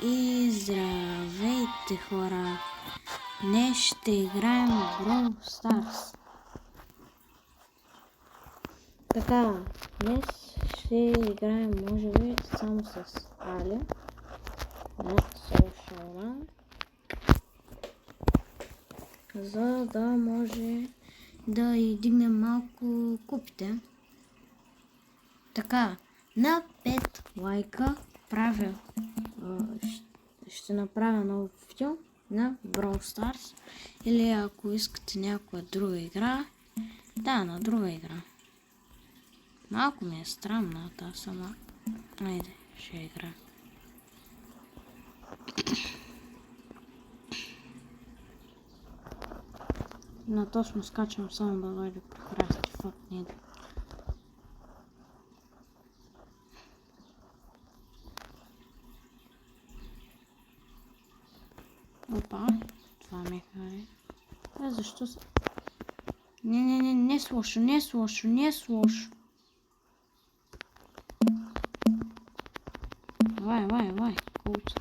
И здравейте, хора! Днес ще играем в Brawl Stars. Така, днес ще играем, може би, само с Али на Social Run, за да може да и дигнем малко купите. Така, на 5 лайка правя, ще направя ново видео на Brawl Stars, или ако искате някоя друга игра, да, на друга игра. Малко ми е странна тази сама. Айде, ще игра. На точно скачам само да дойде прекрасти фотни. Опа, това ми хари. Защо се... Не слушай, не слушай, не слушай. Давай, кулца.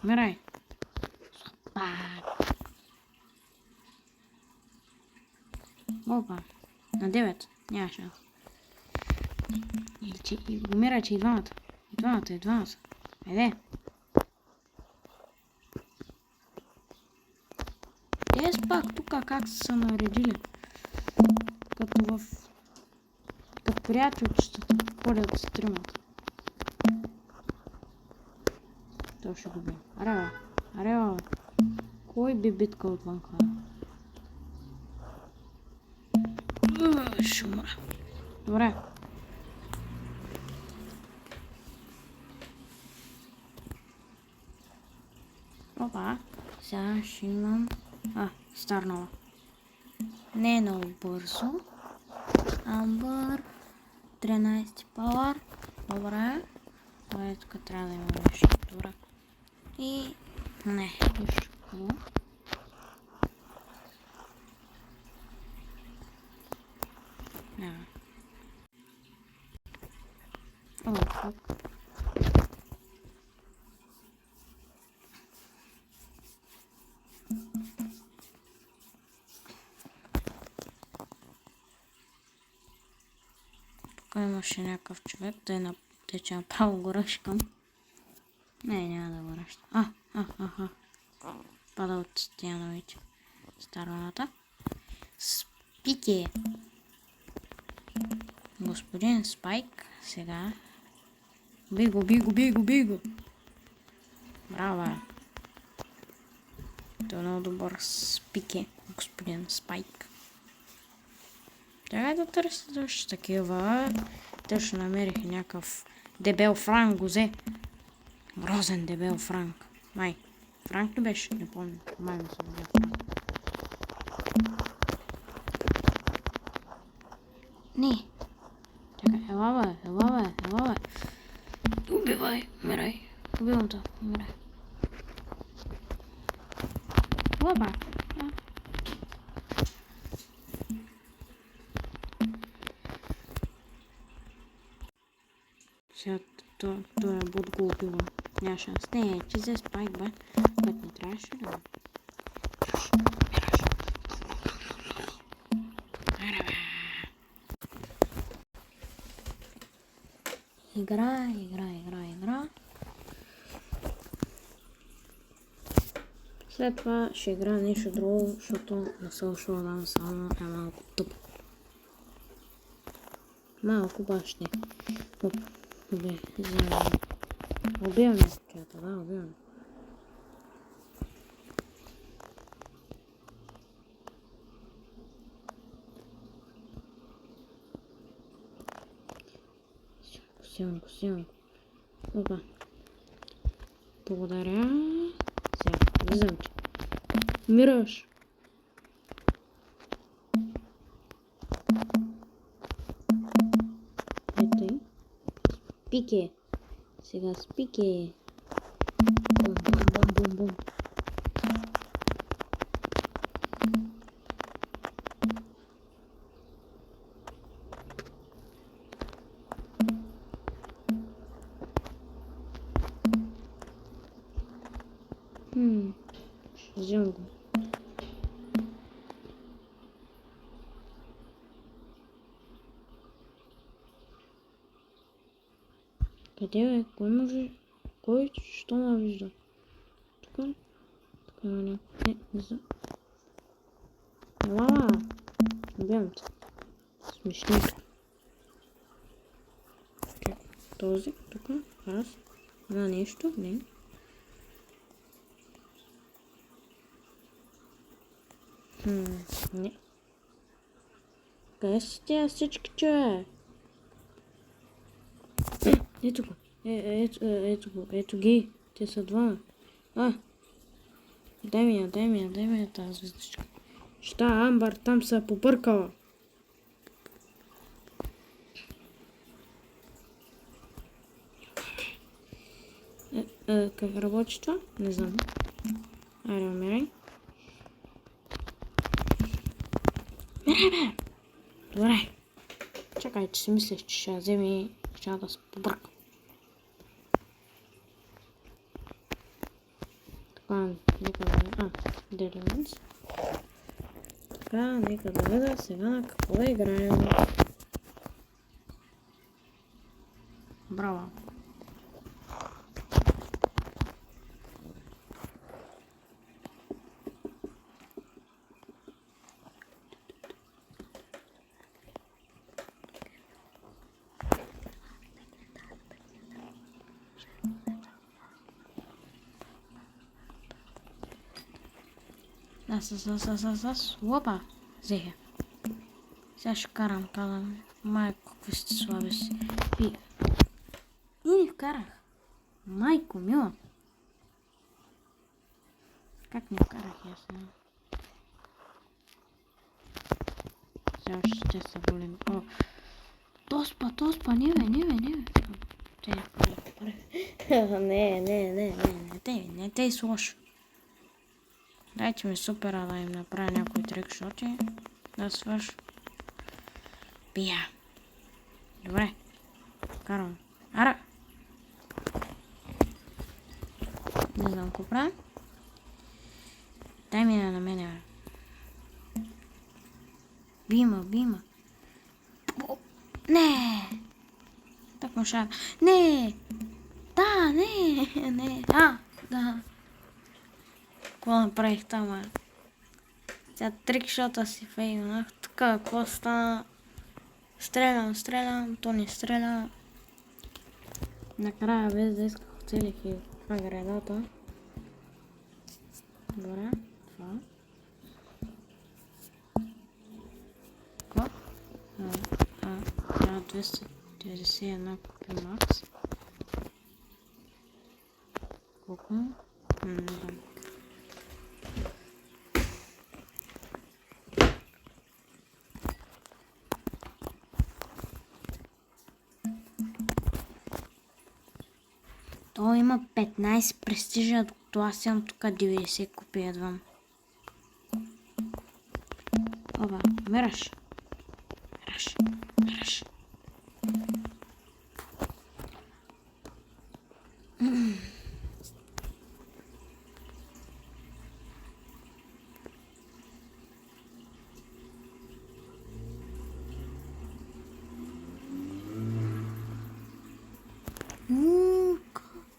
Умирай. Опа, на 9, няма шанс. Умирайте и двамата. И двамата. Айде. Те пак тук как са наредили. Като приятелчетата ходят с тримата. То ще го бе. Арева. Кой би битка отвънка? Ще умра. Добре. Опа. Сега ще имам... старнала. Не е много бързо. Амбър. 13 пауър. Добре. Това тук трябва да има нещо. Добре. И... не, нищо хубаво. Няма. О, тук имаше някакъв човек, да че направо го ръшкам. Не, няма да го ръщам. Пада от стяновите. Староната. Спики. Господин Спайк. Сега. Биго. Браво. Той е много добър спики. Господин Спайк. Трябва да търся още такива. Точно намерих някакъв дебел Франк го взе. Грозен дебел Франк. Май. Франк ли беше? Не помня. Май не съм взел Франк. Не. Чакай, ела бе. Убивай, умирай. Убивам те, умирай. Лаба. Сега той бот го убива. Няма шанс. Не, че взе Спайк, бе. Което не трябваше ли да? Игра. След това ще игра нещо друго, защото на Social Run само е малко тъпо. Малко бащи. Убиваме чата, да, убиваме. Силно. Опа. Благодаря. Сега, виждам те. Умираш. Ето и. Спике. Сега спике. Бум. Вземам го. Къде бе? Кой може? Кой? Що ме вижда? Тук ли? Тук има някой. Не знам. Ела! Убивам те. Смешник. Този, тук, аз. На нещо, не. Не. Къде си тя всички, че? Ето го. Ето го. Ето ги. Те са двама. Дай ми я тази звездичка. Ща, Амбър там се побъркала. Как работи това? Не знам. Айде, умирай. Умирай, бе! Добре. Чакай, че си мислиш, че ще вземе и ще да се побъркам. Така, нека да видя. Делиментс. Така, нека да видя сега на какво да играем. Браво. Опа! Взеха. Сега ще карам, казвам. Майко, какви сте слаби си. И не вкарах. Майко, мила. Как не вкарах я сега? Сега ще се болим. О! Тоспа, не бе. Не, те слош. Дайте ми супера да им направя някои трикшоти. Да свърш. Пия. Добре. Карам. Ара! Не знам какво правя. Дай ми на мене. Бима. Не! Так мъша. Не! Да, не. Да. Какво направих там, Сега трикшота си фейлнах. Така, какво стана? Стрелям, то не стреля. Накрая, без да исках, оцелих и това градата. Добре, това. Какво? Трябва 291 купи макс. Колко? Не знам. Той има 15 престижа, докато аз имам тук 90 купи едва. Оба, мираш.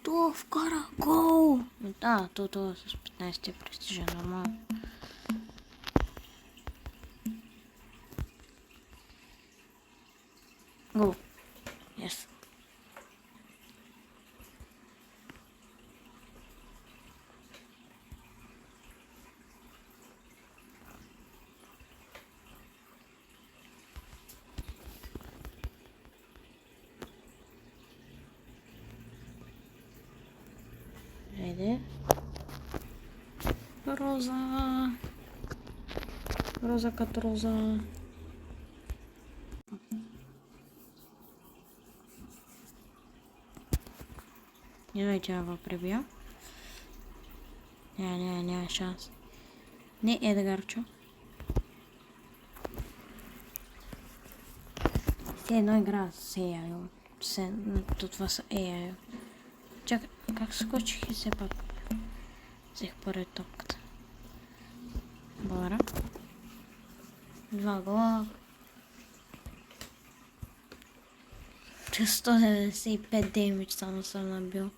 То вкара гол! Да, то с 15 престижа, нормално. Гол. Yes. Хайде. Роза като роза. Не дай, че я го прибия. Няма шанс. Не, Едгарчо. Все едно игра с AI. Това са AI. Чакай, как скочих и все пак. Взех първи топката. Благодаря. 2 гола. 195 демидж само съм набил.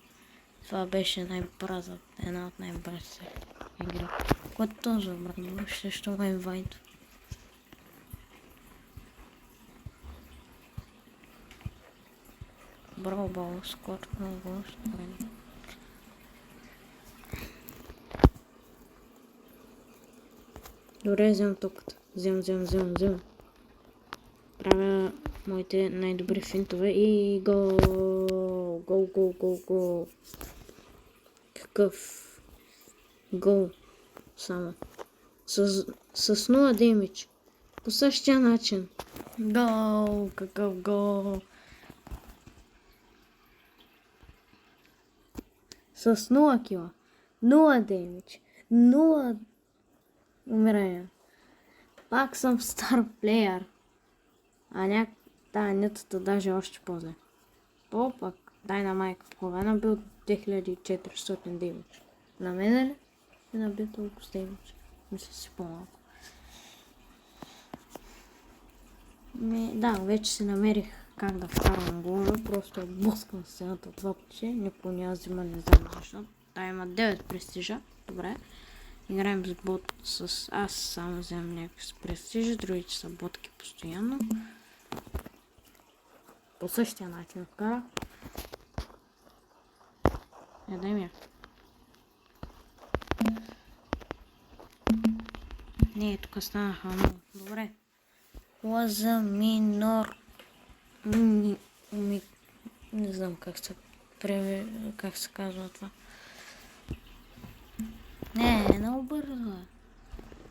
Това беше най-бърза, една от най-бързите игри. Което този обратно, също ме инвайт. Браво, браво, скоро, много строен. Добре, вземам топката. Вземам. Правя моите най-добри финтове и гол. Какъв гол само. С 0 демидж. По същия начин. Гол, какъв гол. С 0 кила. 0 демидж. 0 умирания. Пак съм стар плеер. А нетата даже още по-зле. То пък Dynamite половина бил 2400 демидж. На мен ли? Е набил толкова с демидж. Мисля си по-малко. Да, вече си намерих как да вкарвам голове. Просто блъскам стената 2 пъти. Никой няма взима, не знам защо. Та има 9 престижа. Добре. Играем с бот с... Аз само вземам някакви с престижи. Другите са ботки постоянно. По същия начин вкара. Дай ми. Не, тук станаха много. Добре. Лаза минор. Не знам как се казва това. Не, много бързо.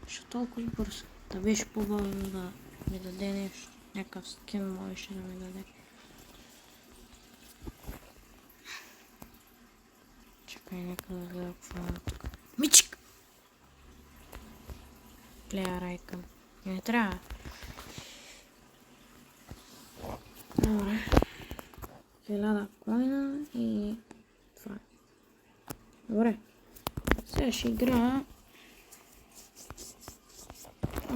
Защо толкова бързо? Да беше по-бавно да ми даде нещо. Някакъв скин можеше да ми даде. Чакай, нека да гледа какво е тук. Мичик! Плея райкъм. Не трябва. Добре. 1000 коина и това. Добре. Сега ще играя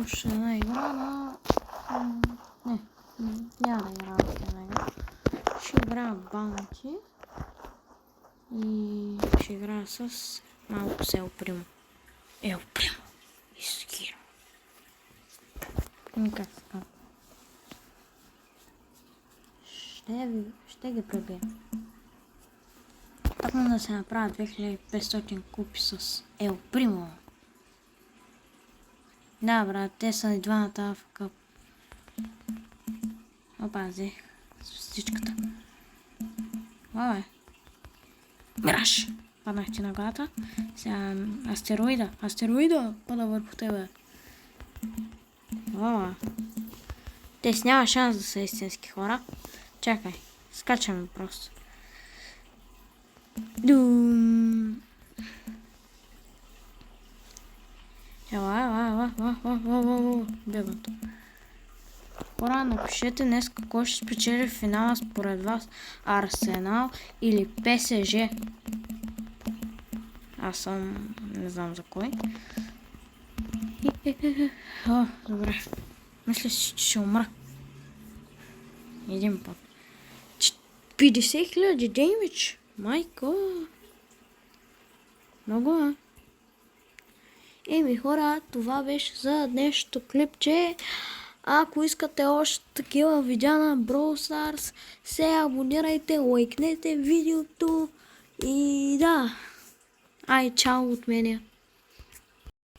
още една игра на... Не, няма да играя още една игра. Ще играя банки и ще играя с малко с Ел Примо. Ел Примо и Скиро. Как така? Ще ги пребия. Тъкна да се направя 2500 купи с Ел Примо. Да, брат, те са и двамата в къп. Опа, взех с всичката. Ой, Мираж! Паднах ти на главата. Сега астероида пада върху тебе. Ова. Те си няма шанс да са истински хора. Чакай, скачаме просто. Дум. Бегато. Хора, напишете днес какво ще спечели в финала според вас. Арсенал или ПСЖ. Аз съм... не знам за кой. О, добре. Мисля си, че ще умра. Един път. 50 000 демидж. Майко. Много, Еми хора, това беше за днешното клипче. Ако искате още такива видеа на Brawl Stars, се абонирайте, лайкнете видеото и да. Ай, чао от мене.